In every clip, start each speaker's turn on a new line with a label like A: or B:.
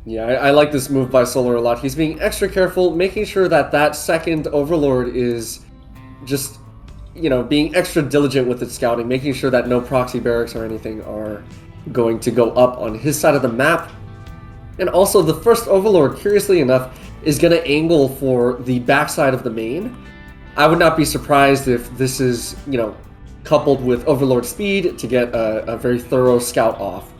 A: Yeah, I like this move by Solar a lot. He's being extra careful, making sure that that second Overlord is just, being extra diligent with its scouting, making sure that no proxy barracks or anything are going to go up on his side of the map. And also, the first Overlord, curiously enough, is going to angle for the backside of the main. I would not be surprised if this is, coupled with Overlord speed to get a very thorough scout off.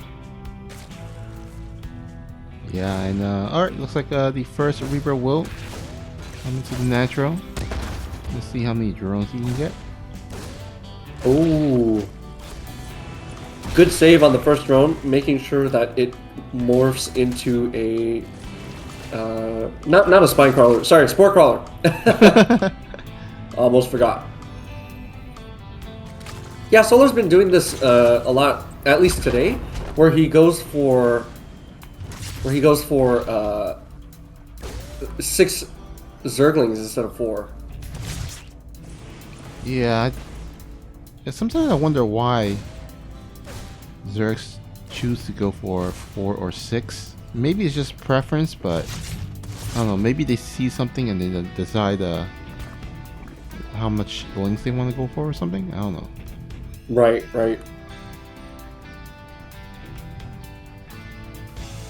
B: Yeah, and alright, looks like the first Reaper will come into the natural. Let's see how many drones you can get.
A: Oh, good save on the first drone, making sure that it morphs into a not a spine crawler. Sorry, spore crawler. Almost forgot. Yeah, Solar's been doing this a lot, at least today, where he goes for 6 Zerglings instead of 4.
B: Yeah, sometimes I wonder why Zergs choose to go for 4 or 6. Maybe it's just preference, but I don't know. Maybe they see something and they decide how much wings they want to go for or something. I don't know.
A: Right.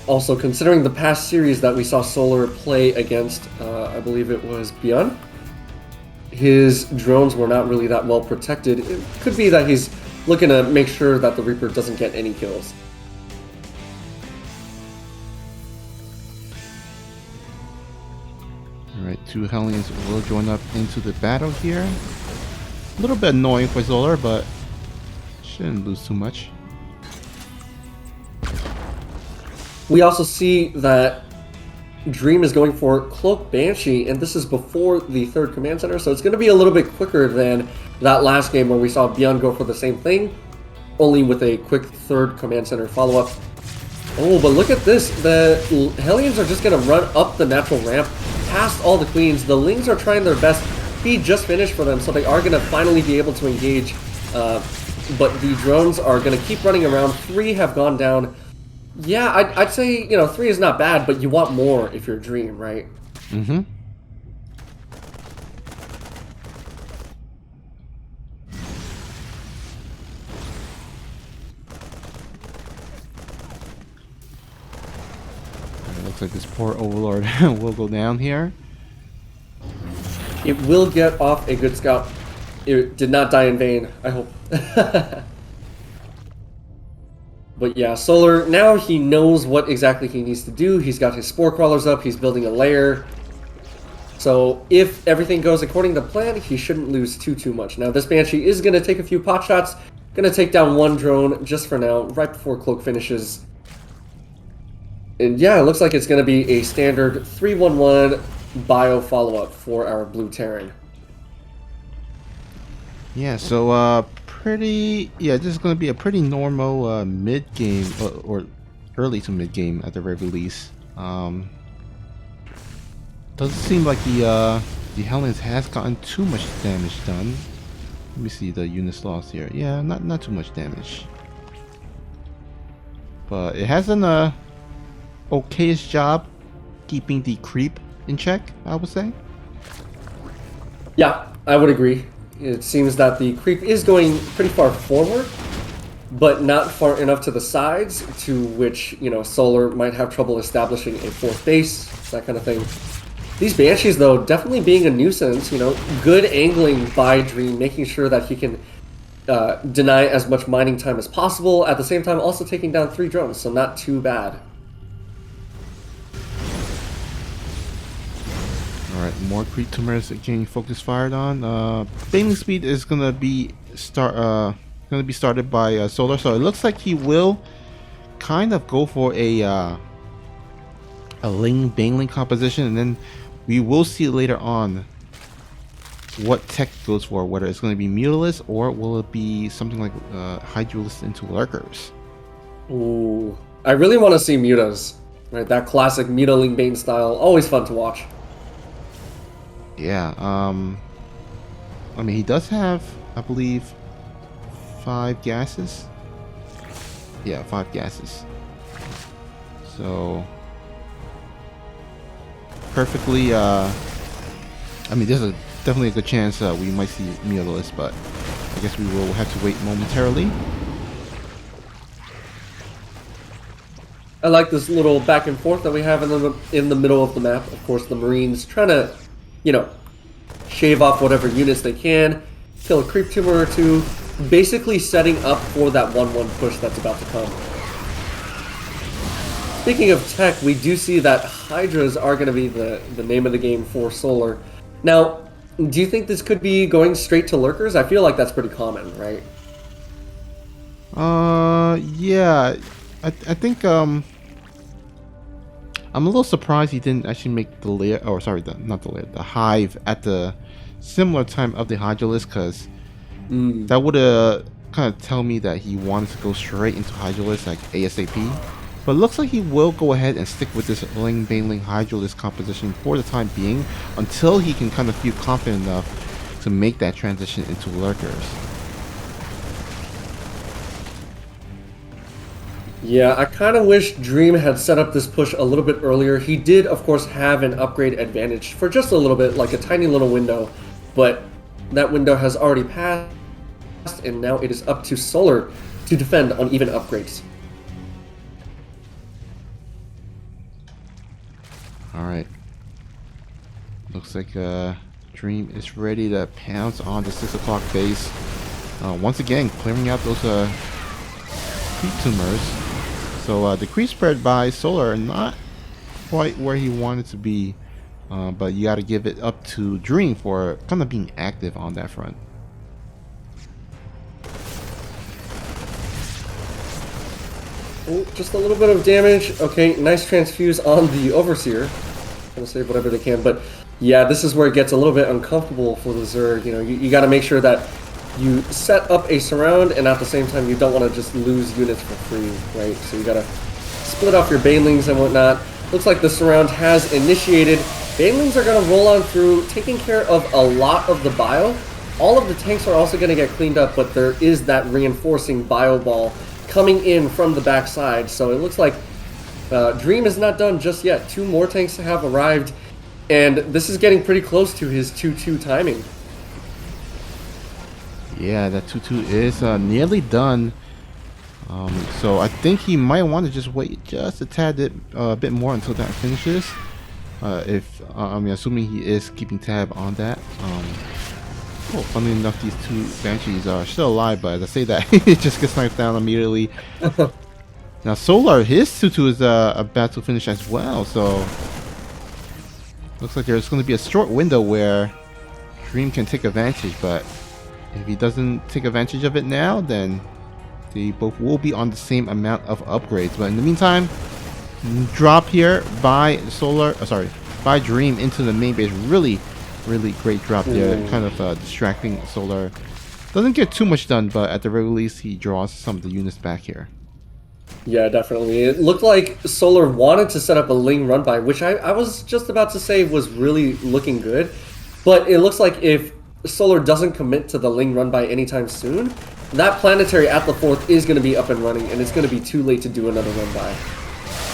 A: Also, considering the past series that we saw Solar play against, I believe it was Beyond, his drones were not really that well protected. It could be that he's looking to make sure that the Reaper doesn't get any kills.
B: Alright, 2 Hellions will join up into the battle here. A little bit annoying for Zolar, but shouldn't lose too much.
A: We also see that Dream is going for Cloak Banshee, and this is before the 3rd command center, so it's going to be a little bit quicker than that last game where we saw Beyond go for the same thing, only with a quick 3rd command center follow-up. Oh, but look at this. The Hellions are just going to run up the natural ramp past all the queens. The Lings are trying their best. Feed just finished for them, so they are going to finally be able to engage. But the drones are going to keep running around. 3 have gone down. Yeah, I'd say, 3 is not bad, but you want more if you're Dream, right?
B: Mm-hmm. It looks like this poor Overlord will go down here.
A: It will get off a good scout. It did not die in vain, I hope. But yeah, Solar, now he knows what exactly he needs to do. He's got his spore crawlers up, he's building a lair. So if everything goes according to plan, he shouldn't lose too much. Now this Banshee is going to take a few pot shots, going to take down 1 drone just for now, right before Cloak finishes. And yeah, it looks like it's going to be a standard 3-1-1 bio follow-up for our Blue Terran.
B: Yeah, so this is going to be a pretty normal mid-game, or early to mid-game at the very least. Doesn't seem like the Hellions has gotten too much damage done. Let me see the units lost here. Yeah, not too much damage. But it has done a okayish job keeping the creep in check, I would say.
A: Yeah, I would agree. It seems that the creep is going pretty far forward, but not far enough to the sides, to which, Solar might have trouble establishing a 4th base, that kind of thing. These Banshees, though, definitely being a nuisance, good angling by Dream, making sure that he can deny as much mining time as possible, at the same time also taking down 3 drones, so not too bad.
B: Alright, more creep tumors getting focus fired on. Bailing speed is gonna be started by Solar, so it looks like he will kind of go for a Ling Bailing composition, and then we will see later on what tech goes for, whether it's going to be Mutalisk or will it be something like Hydralisk into Lurkers.
A: Ooh, I really want to see Mutas, right? That classic Mutaling Bane style, always fun to watch.
B: Yeah, I mean, he does have, I believe, 5 gases. Yeah, 5 gases. So, perfectly. I mean, there's definitely a good chance we might see Mealist, but I guess we will have to wait momentarily.
A: I like this little back and forth that we have in the middle of the map. Of course, the Marines trying to, you know, shave off whatever units they can, kill a creep tumor or two, basically setting up for that 1-1 push that's about to come. Speaking of tech, we do see that Hydras are going to be the name of the game for Solar. Now, do you think this could be going straight to Lurkers? I feel like that's pretty common, right?
B: Yeah. I think, I'm a little surprised he didn't actually make the layer, or sorry, not the layer, the hive at the similar time of the Hydralisk, because that would kind of tell me that he wanted to go straight into Hydralisk like ASAP. But it looks like he will go ahead and stick with this Ling Baneling Hydralisk composition for the time being until he can kind of feel confident enough to make that transition into Lurkers.
A: Yeah, I kind of wish Dream had set up this push a little bit earlier. He did, of course, have an upgrade advantage for just a little bit, like a tiny little window, but that window has already passed, and now it is up to Solar to defend on even upgrades.
B: Alright. Looks like Dream is ready to pounce on the 6 o'clock base. Once again, clearing out those creep tumors. So the creep spread by Solar not quite where he wanted to be, but you got to give it up to Dream for kind of being active on that front.
A: Oh, just a little bit of damage. Okay, nice transfuse on the Overseer. Gonna save whatever they can, but yeah, this is where it gets a little bit uncomfortable for the Zerg. You know, you got to make sure that you set up a surround, and at the same time, you don't want to just lose units for free, right? So you got to split off your Banelings and whatnot. Looks like the surround has initiated. Banelings are going to roll on through, taking care of a lot of the bio. All of the tanks are also going to get cleaned up, but there is that reinforcing bio ball coming in from the backside. So it looks like Dream is not done just yet. 2 more tanks have arrived, and this is getting pretty close to his 2-2 timing.
B: Yeah, that 2-2 is nearly done. So I think he might want to just wait just a tad bit more until that finishes. I mean, assuming he is keeping tab on that. Oh, funnily enough, these 2 Banshees are still alive, but as I say that, it just gets sniped down immediately. Now Solar, his 2-2 is about to finish as well, so looks like there's going to be a short window where Dream can take advantage, but if he doesn't take advantage of it now, then they both will be on the same amount of upgrades. But in the meantime, drop here by Solar, by Dream into the main base. Really great drop there. Kind of distracting Solar. Doesn't get too much done, but at the very least, he draws some of the units back here.
A: Yeah, definitely. It looked like Solar wanted to set up a Ling run-by, which I was just about to say was really looking good. But it looks like if Solar doesn't commit to the Ling run-by anytime soon, that planetary at the 4th is going to be up and running, and it's going to be too late to do another run-by.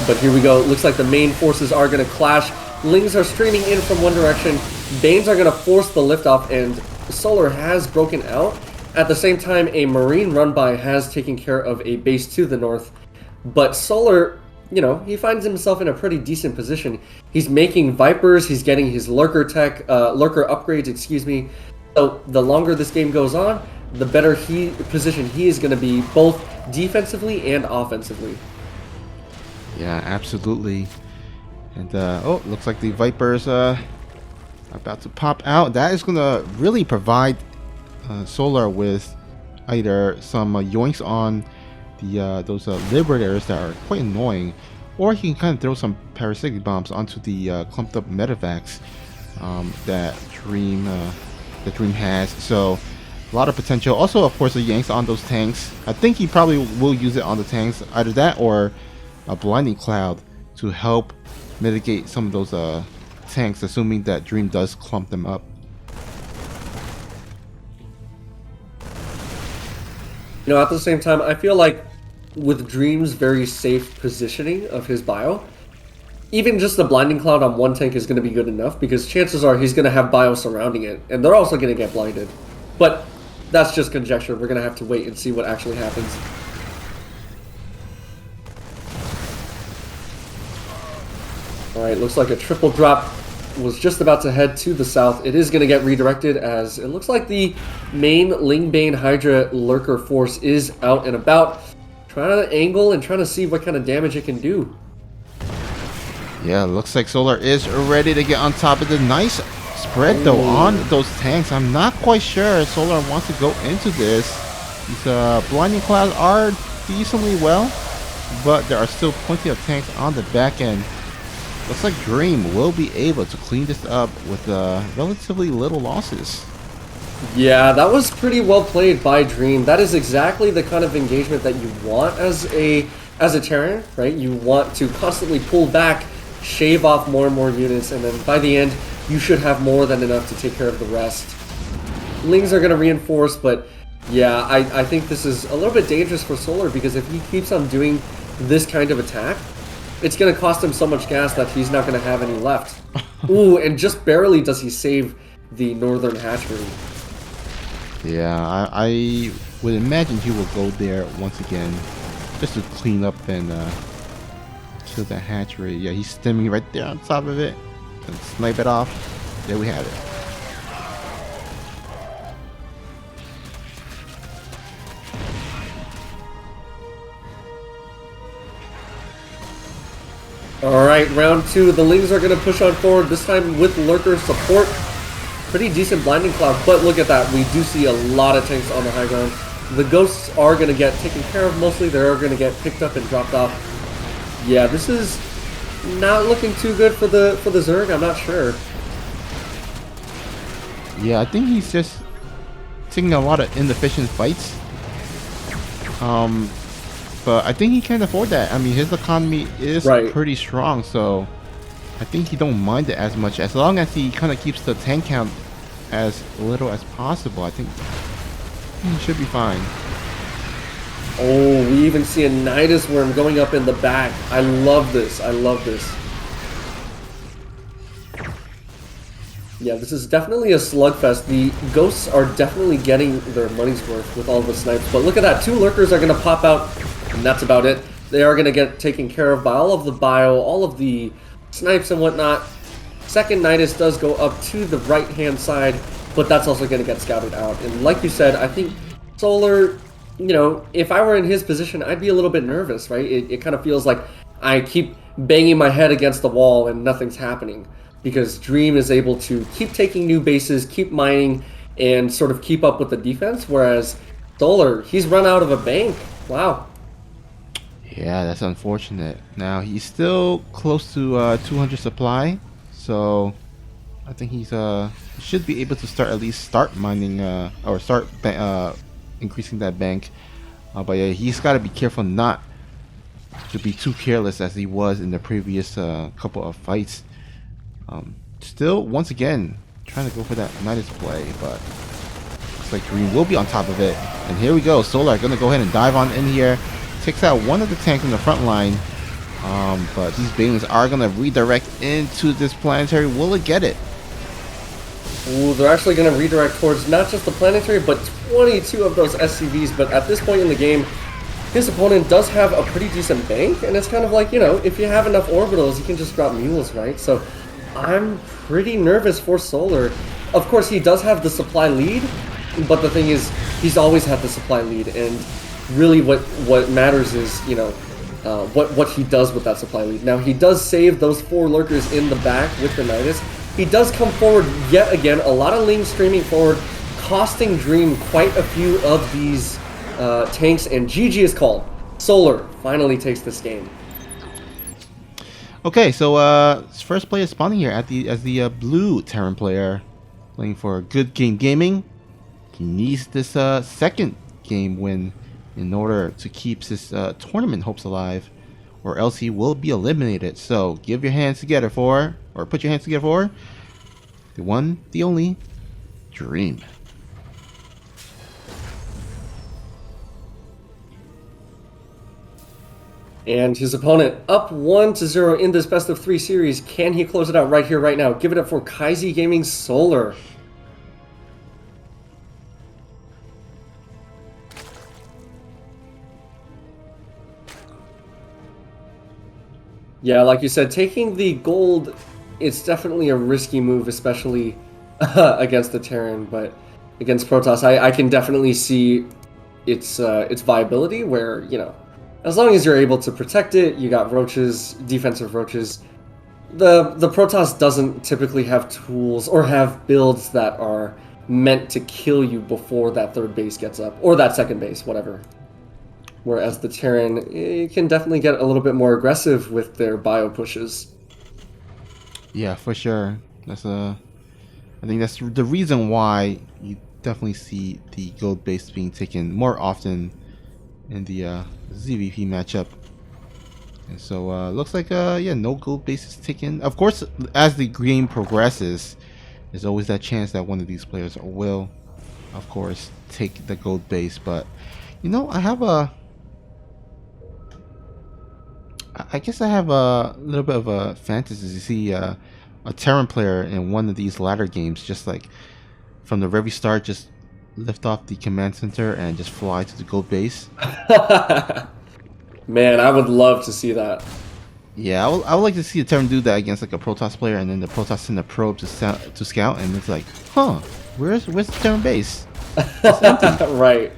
A: But here we go. It looks like the main forces are going to clash. Lings are streaming in from one direction. Banes are going to force the liftoff, and Solar has broken out. At the same time, a Marine run-by has taken care of a base to the north. But Solar, you know, he finds himself in a pretty decent position. He's making Vipers, he's getting his Lurker tech, Lurker upgrades, excuse me. So the longer this game goes on, the better position he is going to be, both defensively and offensively.
B: Yeah, absolutely. And oh, looks like the Vipers are about to pop out. That is going to really provide Solar with either some yoinks on the those Liberators that are quite annoying, or he can kind of throw some parasitic bombs onto the clumped up medevacs that Dream has. So a lot of potential. Also, of course, the yanks on those tanks. I think he probably will use it on the tanks. Either that or a blinding cloud to help mitigate some of those tanks, assuming that Dream does clump them up.
A: You know, at the same time, I feel like with Dream's very safe positioning of his bio, even just the blinding cloud on one tank is going to be good enough because chances are he's going to have bio surrounding it, and they're also going to get blinded. But that's just conjecture. We're going to have to wait and see what actually happens. Alright, looks like a triple drop was just about to head to the south. It is going to get redirected as it looks like the main Lingbane Hydra Lurker force is out and about, trying to angle and trying to see what kind of damage it can do.
B: Yeah, looks like Solar is ready to get on top of the nice spread though on those tanks. I'm not quite sure Solar wants to go into this. These blinding clouds are decently well, but there are still plenty of tanks on the back end. Looks like Dream will be able to clean this up with relatively little losses.
A: Yeah, that was pretty well played by Dream. That is exactly the kind of engagement that you want as a Terran, right? You want to constantly pull back, shave off more and more units, and then by the end, you should have more than enough to take care of the rest. Lings are going to reinforce, but yeah, I think this is a little bit dangerous for Solar because if he keeps on doing this kind of attack, it's going to cost him so much gas that he's not going to have any left. Ooh, and just barely does he save the northern hatchery.
B: Yeah, I would imagine he will go there once again just to clean up and kill that hatchery. Yeah, he's stemming right there on top of it and snipe it off. There we have it.
A: Alright, round 2. The Lings are going to push on forward, this time with Lurker support. Pretty decent blinding cloud, but look at that. We do see a lot of tanks on the high ground. The ghosts are going to get taken care of mostly. They're going to get picked up and dropped off. Yeah, this is not looking too good for the Zerg. I'm not sure.
B: Yeah, I think he's just taking a lot of inefficient fights. But I think he can afford that. I mean, his economy is pretty strong, so I think he don't mind it as much. As long as he kind of keeps the tank count as little as possible, I think he should be fine.
A: Oh, we even see a Nidus Worm going up in the back. I love this. I love this. Yeah, this is definitely a slugfest. The ghosts are definitely getting their money's worth with all the snipes. But look at that. 2 lurkers are going to pop out, and that's about it. They are going to get taken care of by all of the bio, all of the snipes and whatnot. Second Nidus does go up to the right-hand side, but that's also going to get scouted out. And like you said, I think Solar, you know, if I were in his position, I'd be a little bit nervous, right? It kind of feels like I keep banging my head against the wall and nothing's happening. Because Dream is able to keep taking new bases, keep mining, and sort of keep up with the defense, whereas Solar, he's run out of a bank. Wow.
B: Yeah, that's unfortunate. Now, he's still close to 200 supply, so I think he's should be able to start mining, or start increasing that bank. But yeah, he's got to be careful not to be too careless as he was in the previous couple of fights. Still, once again, trying to go for that Nidus play, but looks like Dream will be on top of it. And here we go. Solar gonna go ahead and dive on in here. Takes out one of the tanks in the front line. But these Banelings are gonna redirect into this planetary. Will it get it?
A: Ooh, they're actually gonna redirect towards not just the planetary, but 22 of those SCVs. But at this point in the game, his opponent does have a pretty decent bank, and it's kind of like, you know, if you have enough orbitals, you can just drop mules, right? So I'm pretty nervous for Solar. Of course, he does have the supply lead, but the thing is, he's always had the supply lead, and really what matters is, you know, what he does with that supply lead. Now, he does save those 4 lurkers in the back with the Nidus. He does come forward yet again, a lot of Lings streaming forward, costing Dream quite a few of these tanks, and GG is called. Solar finally takes this game.
B: Okay, so first player spawning here as the blue Terran player, playing for Good Game Gaming. He needs this second game win in order to keep his tournament hopes alive, or else he will be eliminated. So give your hands together for, or put your hands together for, the one, the only, Dream.
A: And his opponent up 1-0 in this best of 3 series. Can he close it out right here, right now? Give it up for Kaizi Gaming Solar. Yeah, like you said, taking the gold, it's definitely a risky move, especially against the Terran, but against Protoss, I can definitely see its viability where, you know, as long as you're able to protect it, you got roaches, defensive roaches. The Protoss doesn't typically have tools or have builds that are meant to kill you before that third base gets up, or that second base, whatever. Whereas the Terran can definitely get a little bit more aggressive with their bio pushes.
B: Yeah, for sure. I think that's the reason why you definitely see the gold base being taken more often in the ZVP matchup. And so looks like yeah, no gold base is taken. Of course, as the game progresses, there's always that chance that one of these players will, of course, take the gold base. But you know, I guess I have a little bit of a fantasy to see a Terran player in one of these ladder games, just like from the very start, just lift off the command center and just fly to the gold base.
A: Man, I would love to see that.
B: Yeah, I would like to see a Terran do that against like a Protoss player, and then the Protoss send a probe to scout, and it's like, huh, where's the Terran base? It's empty.
A: Right.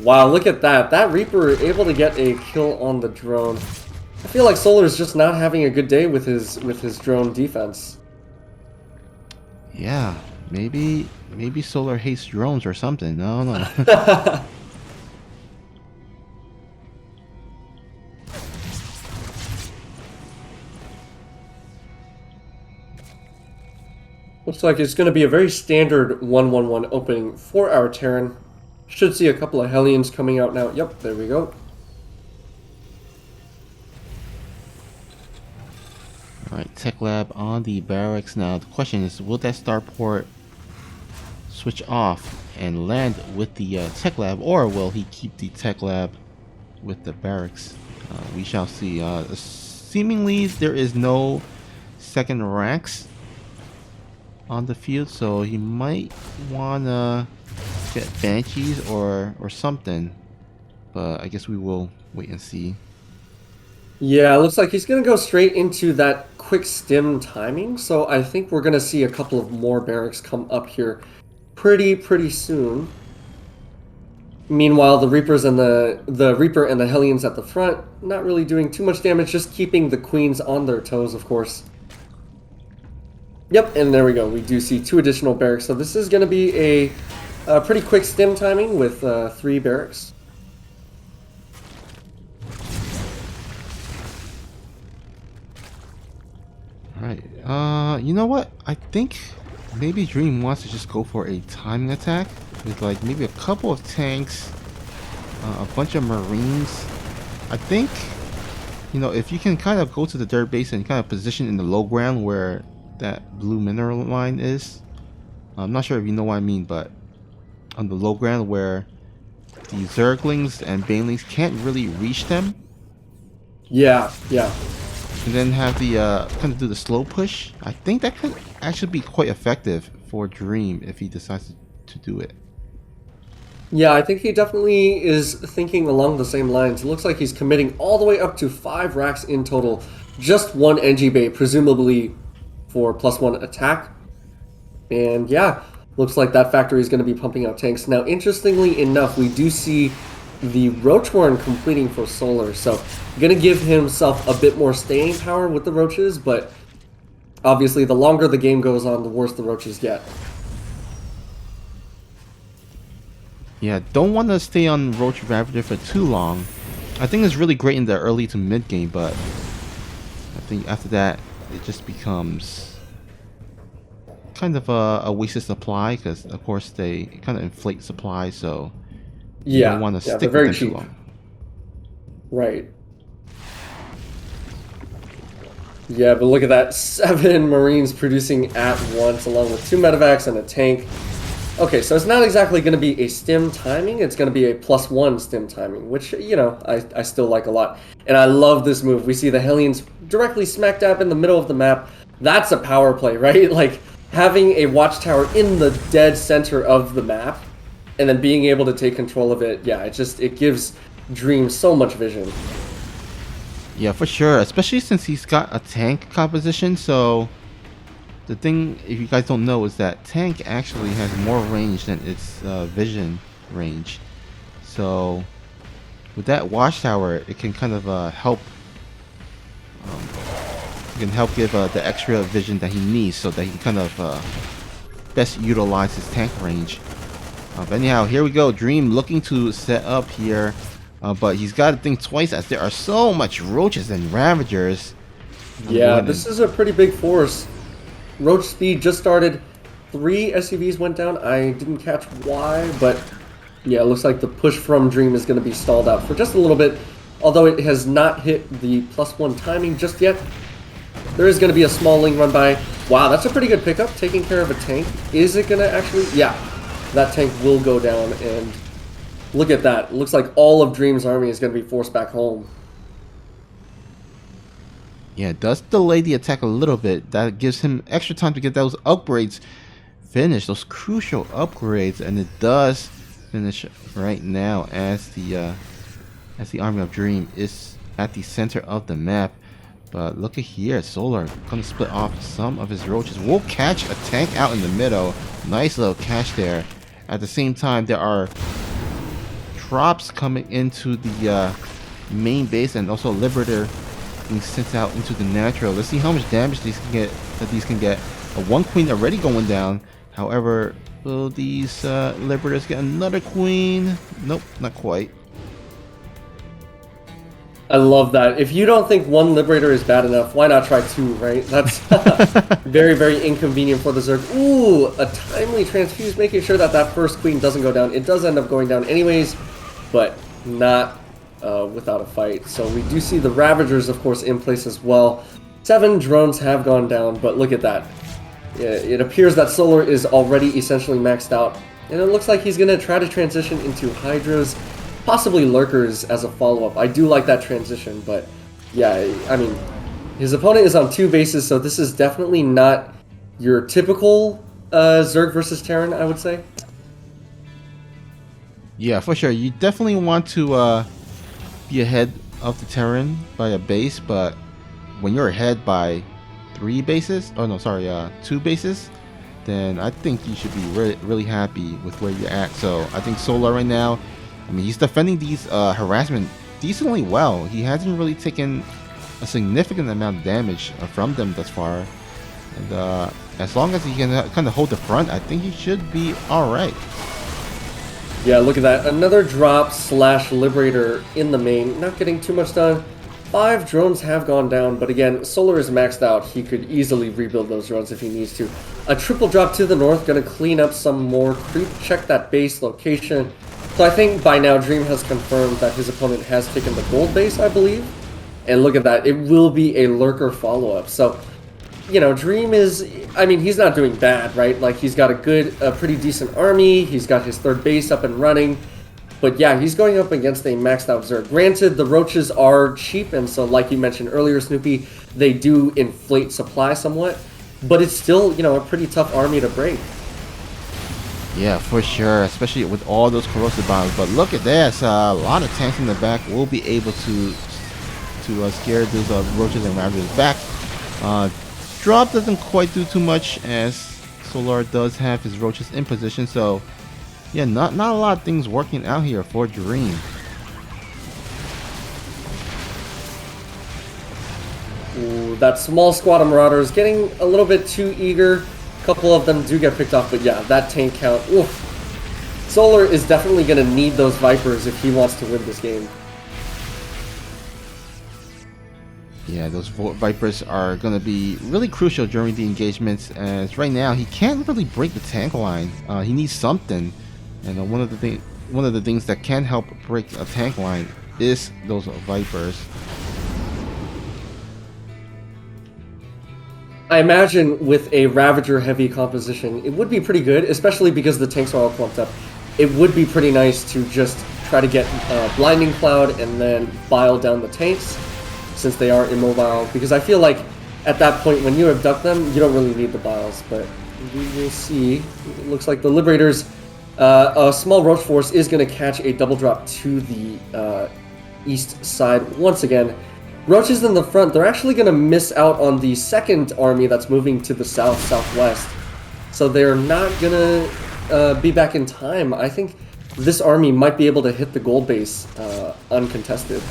A: Wow, look at that. That Reaper able to get a kill on the drone. I feel like Solar is just not having a good day with his drone defense.
B: Yeah, maybe Solar hates drones or something. No, no.
A: Looks like it's going to be a very standard 1-1-1 opening for our Terran. Should see a couple of Hellions coming out now. Yep, there we go.
B: Alright, Tech Lab on the barracks now. The question is, will that starport switch off and land with the Tech Lab, or will he keep the Tech Lab with the barracks? We shall see. Seemingly, there is no second ranks on the field, so he might wanna get Banshees or something, but I guess we will wait and see.
A: Yeah, it looks like he's going to go straight into that quick stim timing, so I think we're going to see a couple of more barracks come up here pretty soon. Meanwhile, the Reapers and the Reaper and the Hellions at the front, not really doing too much damage, just keeping the Queens on their toes, of course. Yep, and there we go. We do see 2 additional barracks, so this is going to be a pretty quick stim timing with 3 barracks.
B: Alright, you know what? I think maybe Dream wants to just go for a timing attack with like maybe a couple of tanks, a bunch of Marines. I think, you know, if you can kind of go to the dirt base and kind of position in the low ground where that blue mineral line is. I'm not sure if you know what I mean, but on the low ground where the Zerglings and Banelings can't really reach them.
A: Yeah, yeah.
B: And then have the kind of do the slow push. I think that could actually be quite effective for Dream if he decides to do it.
A: Yeah, I think he definitely is thinking along the same lines. It looks like he's committing all the way up to 5 racks in total. Just 1 NG Bay, presumably for +1 attack. And yeah, looks like that factory is going to be pumping out tanks. Now, interestingly enough, we do see the Roachborn completing for Solar, so going to give himself a bit more staying power with the Roaches, but obviously the longer the game goes on, the worse the Roaches get.
B: Yeah, don't want to stay on Roach Ravager for too long. I think it's really great in the early to mid game, but I think after that it just becomes kind of a wasted supply, because of course they kind of inflate supply, so you don't want to stick with them too long.
A: Right. Yeah, but look at that, 7 Marines producing at once, along with 2 medevacs and a tank. Okay, so it's not exactly going to be a stim timing. It's going to be a +1 stim timing, which, you know, I still like a lot. And I love this move. We see the Hellions directly smack dab in the middle of the map. That's a power play, right? Like, having a watchtower in the dead center of the map and then being able to take control of it, yeah, it gives Dream so much vision.
B: Yeah, for sure. Especially since he's got a tank composition, so... The thing, if you guys don't know, is that tank actually has more range than its vision range. So, with that watchtower, it can kind of help. It can help give the extra vision that he needs, so that he can kind of best utilize his tank range. But anyhow, here we go. Dream looking to set up here, but he's got to think twice as there are so much roaches and ravagers.
A: Yeah, this is a pretty big force. Roach speed just started. 3 SCVs went down. I didn't catch why, but yeah, it looks like the push from Dream is going to be stalled out for just a little bit. Although it has not hit the +1 timing just yet. There is going to be a small link run by. Wow, that's a pretty good pickup, taking care of a tank. Is it going to actually... Yeah, that tank will go down, and look at that. It looks like all of Dream's army is going to be forced back home.
B: Yeah, it does delay the attack a little bit. That gives him extra time to get those upgrades finished, those crucial upgrades, and it does finish right now as the army of Dream is at the center of the map. But look at here, Solar gonna split off some of his roaches. We'll catch a tank out in the middle. Nice little catch there. At the same time, there are drops coming into the main base, and also a Liberator being sent out into the natural. Let's see how much damage these can get. One queen already going down. However, will these Liberators get another queen? Nope, not quite.
A: I love that. If you don't think 1 Liberator is bad enough, why not try 2, right? That's very, very inconvenient for the Zerg. Ooh, a timely transfuse, making sure that that first queen doesn't go down. It does end up going down anyways, but not without a fight. So we do see the Ravagers, of course, in place as well. 7 drones have gone down, but look at that. It appears that Solar is already essentially maxed out, and it looks like he's going to try to transition into Hydras, possibly Lurkers as a follow-up. I do like that transition, but yeah, I mean, his opponent is on 2 bases, so this is definitely not your typical Zerg versus Terran, I would say.
B: Yeah, for sure. You definitely want to be ahead of the Terran by a base, but when you're ahead by 3 bases, oh no, sorry, 2 bases, then I think you should be really happy with where you're at. So I think Solar right now, I mean, he's defending these harassment decently well. He hasn't really taken a significant amount of damage from them thus far, and as long as he can kind of hold the front, I think he should be all right.
A: Yeah, look at that. Another drop / Liberator in the main. Not getting too much done. 5 drones have gone down, but again, Solar is maxed out. He could easily rebuild those drones if he needs to. A triple drop to the north, going to clean up some more creep, check that base location. So I think by now Dream has confirmed that his opponent has taken the gold base, I believe. And look at that. It will be a Lurker follow-up. So, you know, Dream is, I mean, he's not doing bad, right? Like, he's got a pretty decent army. He's got his 3rd base up and running. But yeah, he's going up against a maxed out Zerg. Granted, the roaches are cheap, and so like you mentioned earlier, Snoopy, they do inflate supply somewhat. But it's still, you know, a pretty tough army to break.
B: Yeah, for sure, especially with all those corrosive bombs. But look at this, a lot of tanks in the back will be able to scare those roaches and ravagers back. Drop doesn't quite do too much, as Solar does have his roaches in position. So yeah, not a lot of things working out here for Dream.
A: Ooh, that small squad of Marauders getting a little bit too eager. A couple of them do get picked off, but yeah, that tank count. Oof. Solar is definitely going to need those Vipers if he wants to win this game.
B: Yeah, those Vipers are going to be really crucial during the engagements, as right now he can't really break the tank line. He needs something, and one of the things that can help break a tank line is those Vipers.
A: I imagine with a Ravager heavy composition, it would be pretty good, especially because the tanks are all clumped up. It would be pretty nice to just try to get Blinding Cloud and then bile down the tanks, since they are immobile, because I feel like at that point when you abduct them, you don't really need the biles, but we will see. It looks like the Liberators, a small Roach Force is going to catch a double drop to the east side once again. Roaches in the front, they're actually going to miss out on the second army that's moving to the southwest. So they're not going to be back in time. I think this army might be able to hit the gold base uncontested.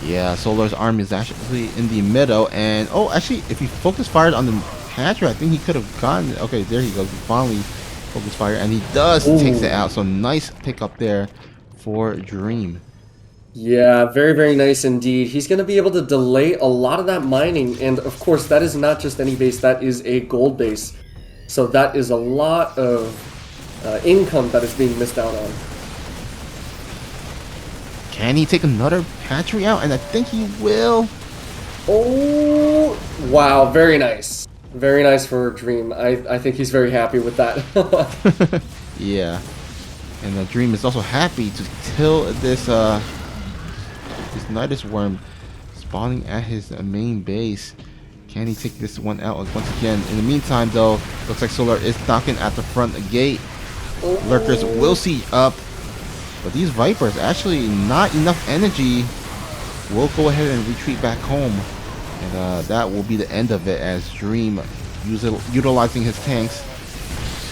B: Yeah, Solar's army is actually in the middle, and oh, actually, if he focus fired on the Hatcher, I think he could have gotten it. Okay, there he goes. He finally focus fire, and he does takes it out. So nice pick up there for Dream.
A: Yeah, very, very nice indeed. He's going to be able to delay a lot of that mining, and of course, that is not just any base, that is a gold base. So that is a lot of income that is being missed out on.
B: Can he take another Hatchery out? And I think he will.
A: Oh, wow, very nice. Very nice for Dream. I think he's very happy with that.
B: Yeah. And the Dream is also happy to kill this Nidus Worm spawning at his main base. Can he take this one out once again? In the meantime, though, looks like Solar is knocking at the front gate. Lurkers will see up, but these Vipers, actually not enough energy, will go ahead and retreat back home. And that will be the end of it, as Dream utilizing his tanks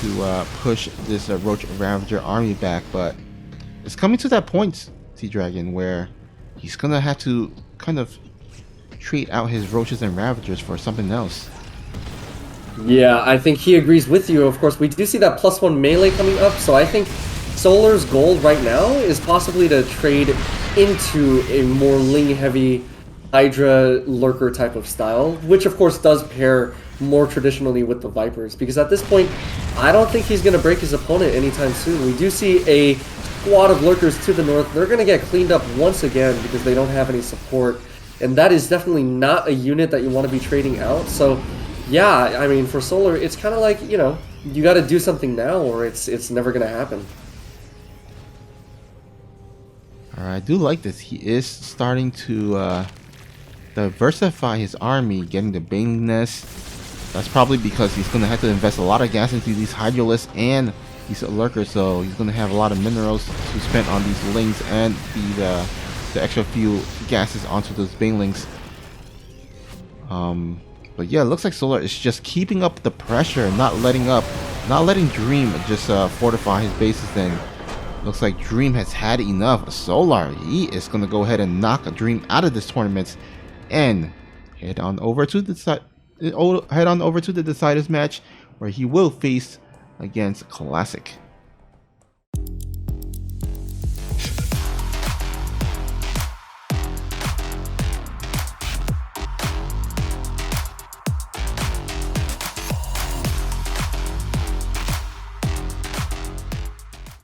B: to push this Roach Ravager army back. But it's coming to that point, TeaDragon, where he's gonna have to kind of trade out his Roaches and Ravagers for something else.
A: Yeah, I think he agrees with you. Of course, we do see that +1 melee coming up, so I think Solar's goal right now is possibly to trade into a more Ling-heavy Hydra Lurker type of style, which of course does pair more traditionally with the Vipers, because at this point, I don't think he's going to break his opponent anytime soon. We do see a squad of Lurkers to the north. They're going to get cleaned up once again because they don't have any support, and that is definitely not a unit that you want to be trading out. So yeah, I mean, for Solar, it's kind of like, you know, you got to do something now or it's never going to happen.
B: Alright, I do like this. He is starting to diversify his army, getting the Bane Nest. That's probably because he's going to have to invest a lot of gas into these Hydralisks and these Lurkers, so he's going to have a lot of minerals to spend on these Lings and the extra few gases onto those Banelings. But yeah, it looks like Solar is just keeping up the pressure, not letting up, not letting Dream just fortify his bases. Then looks like Dream has had enough. Solar, he is going to go ahead and knock Dream out of this tournament and head on over to the deciders match, where he will face against Classic.